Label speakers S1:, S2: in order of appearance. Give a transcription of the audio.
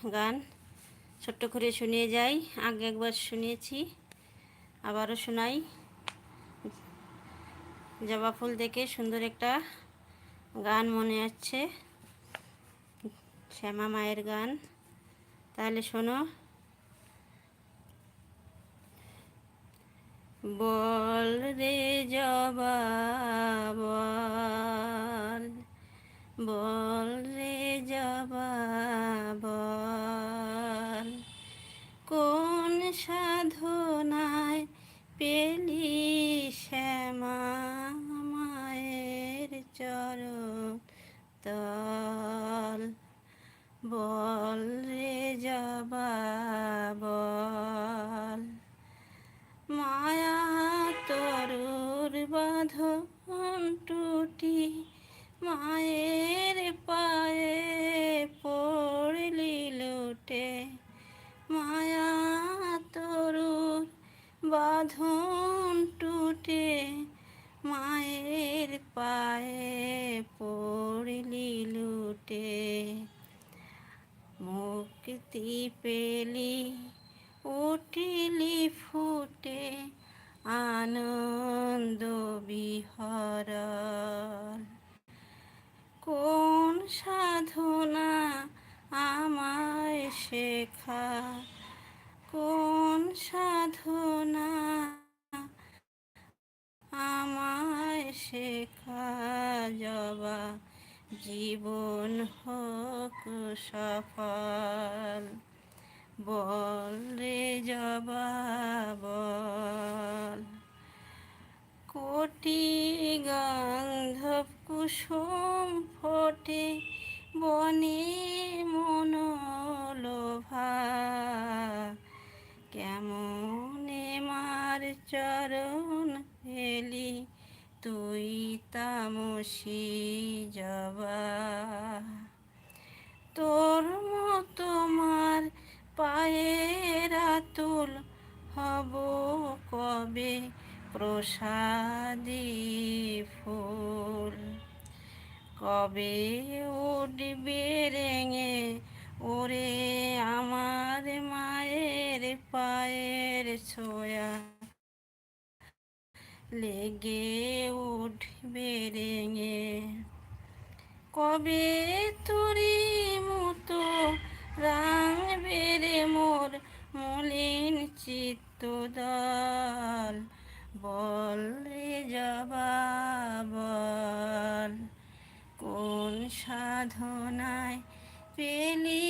S1: গান ছোট্ট করে শুনিয়ে যাই। আগে একবার শুনিয়েছি, আবারও শোনাই। জবা ফুল দেখে সুন্দর একটা গান মনে আছে, শ্যামা মায়ের গান। তাহলে শোনো। বল রে জবা বল, বল রে জবা বল, কোন সাধনায় পেলি শ্যামা মায়ের চরণ তল। বল রে জবা বল, মায়া তরুর বাঁধন টুটি মায়ের পায়ে পড়লি লুটে। মায়া তরুর বাঁধন টুটে মায়ের পায়ে পড়লি লুটে। মুক্তি পেলি উঠিলি ফুটে আনন্দ বিহরণ। কোন সাধনা আমায় শেখা, কোন সাধনা আমায় শেখা। জবা জীবন হোক সফল। বল রে জবা বল, কোটি গন্ধব কুসুম ফোটে বনে মনোলোভা। কেমনে মার চরণ পেলি তুই তামসী জবা। তোর মতো মার পায়ের আতুল হব কবে প্রসাদী ফুল। কবে উঠবে রেঙে ওরে আমার মায়ের পায়ের ছোঁয়া। লেগে উঠবে রেঙে কবে তোরি মতো রাঙবে রে মোর মলিন চিত্তদল। বল রে জবা বল, কোন সাধনায় পেলি